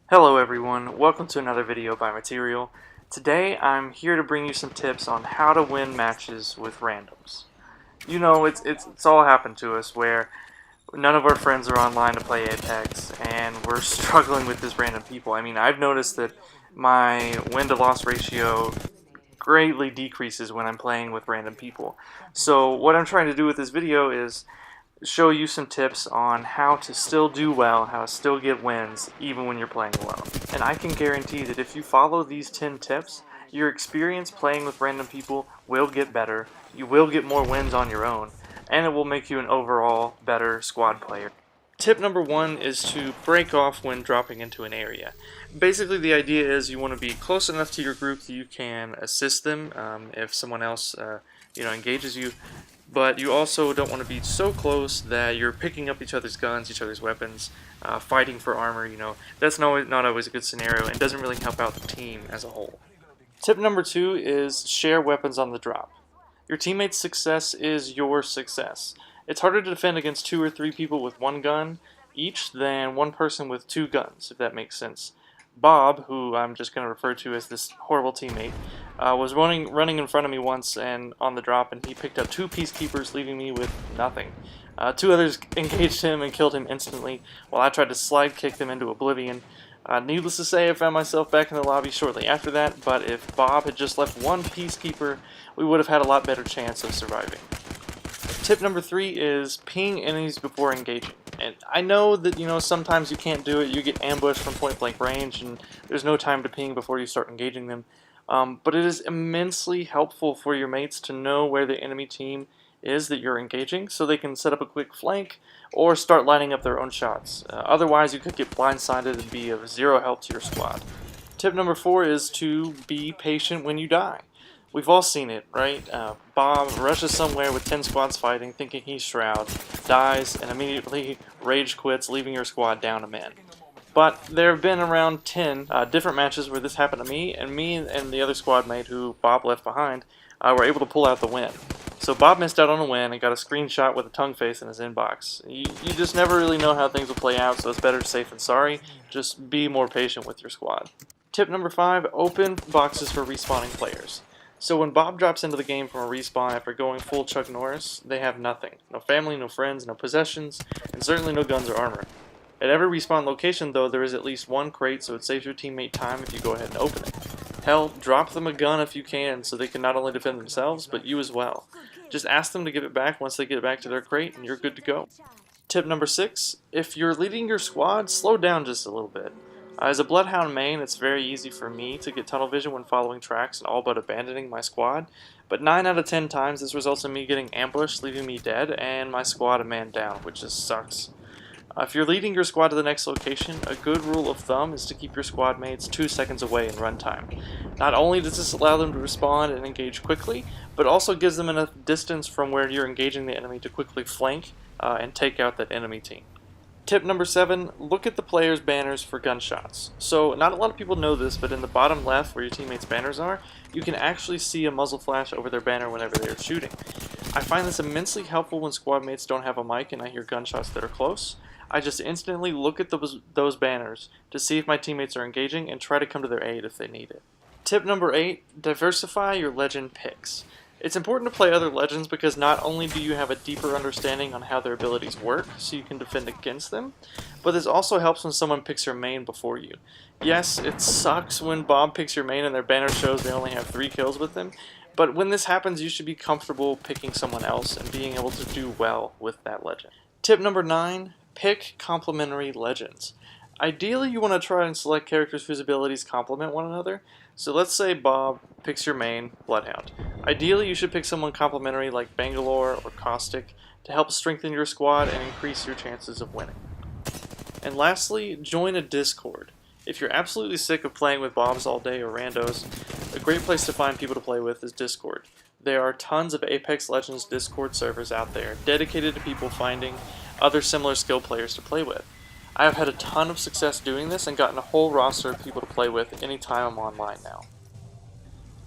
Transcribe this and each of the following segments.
Hello everyone, welcome to another video by Material. Today I'm here to bring you some tips on how to win matches with randoms. You know, it's all happened to us where none of our friends are online to play Apex and we're struggling with this random people. I mean, I've noticed that my win to loss ratio greatly decreases when I'm playing with random people. So what I'm trying to do with this video is show you some tips on how to still do well, how to still get wins, even when you're playing alone. And I can guarantee that if you follow these 10 tips, your experience playing with random people will get better, you will get more wins on your own, and it will make you an overall better squad player. Tip number one is to break off when dropping into an area. Basically, the idea is you want to be close enough to your group that you can assist them if someone else engages you, but you also don't want to be so close that you're picking up each other's guns, each other's weapons, fighting for armor. That's not always a good scenario and doesn't really help out the team as a whole. Tip number two is share weapons on the drop. Your teammate's success is your success. It's harder to defend against 2 or 3 people with one gun each than one person with 2 guns, if that makes sense. Bob, who I'm just going to refer to as this horrible teammate, was running in front of me once and on the drop, and he picked up 2 peacekeepers, leaving me with nothing. 2 others engaged him and killed him instantly, while I tried to slide kick them into oblivion. Needless to say, I found myself back in the lobby shortly after that, but if Bob had just left 1 peacekeeper, we would have had a lot better chance of surviving. Tip number 3 is ping enemies before engaging. And I know that, sometimes you can't do it, you get ambushed from point blank range and there's no time to ping before you start engaging them. But it is immensely helpful for your mates to know where the enemy team is that you're engaging so they can set up a quick flank or start lining up their own shots. Otherwise you could get blindsided and be of 0 help to your squad. Tip number 4 is to be patient when you die. We've all seen it, right? Bob rushes somewhere with 10 squads fighting, thinking he's Shroud, dies, and immediately rage quits, leaving your squad down a man. But there have been around 10 different matches where this happened to me and the other squad mate who Bob left behind were able to pull out the win. So Bob missed out on a win and got a screenshot with a tongue face in his inbox. You just never really know how things will play out, so it's better safe than sorry. Just be more patient with your squad. Tip number 5, open boxes for respawning players. So when Bob drops into the game from a respawn after going full Chuck Norris, they have nothing. No family, no friends, no possessions, and certainly no guns or armor. At every respawn location, though, there is at least 1 crate, so it saves your teammate time if you go ahead and open it. Hell, drop them a gun if you can, so they can not only defend themselves, but you as well. Just ask them to give it back once they get back to their crate, and you're good to go. Tip number 6, if you're leading your squad, slow down just a little bit. As a Bloodhound main, it's very easy for me to get tunnel vision when following tracks and all but abandoning my squad, but 9 out of 10 times this results in me getting ambushed, leaving me dead, and my squad a man down, which just sucks. If you're leading your squad to the next location, a good rule of thumb is to keep your squad mates 2 seconds away in runtime. Not only does this allow them to respond and engage quickly, but also gives them enough distance from where you're engaging the enemy to quickly flank and take out that enemy team. Tip number 7, look at the player's banners for gunshots. So, not a lot of people know this, but in the bottom left where your teammates' banners are, you can actually see a muzzle flash over their banner whenever they are shooting. I find this immensely helpful when squad mates don't have a mic and I hear gunshots that are close. I just instantly look at those banners to see if my teammates are engaging and try to come to their aid if they need it. Tip number 8, diversify your legend picks. It's important to play other legends because not only do you have a deeper understanding on how their abilities work, so you can defend against them, but this also helps when someone picks your main before you. Yes, it sucks when Bob picks your main and their banner shows they only have 3 kills with them, but when this happens you should be comfortable picking someone else and being able to do well with that legend. Tip number 9, pick complementary legends. Ideally, you want to try and select characters whose abilities complement one another. So let's say Bob picks your main, Bloodhound. Ideally, you should pick someone complementary like Bangalore or Caustic to help strengthen your squad and increase your chances of winning. And lastly, join a Discord. If you're absolutely sick of playing with Bobs all day or Randos, a great place to find people to play with is Discord. There are tons of Apex Legends Discord servers out there dedicated to people finding other similar skill players to play with. I have had a ton of success doing this and gotten a whole roster of people to play with anytime I'm online now.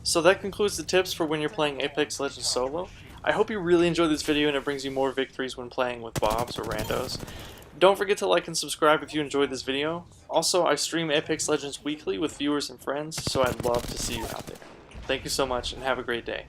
So that concludes the tips for when you're playing Apex Legends solo. I hope you really enjoyed this video and it brings you more victories when playing with Bobs or Randos. Don't forget to like and subscribe if you enjoyed this video. Also, I stream Apex Legends weekly with viewers and friends, so I'd love to see you out there. Thank you so much, and have a great day.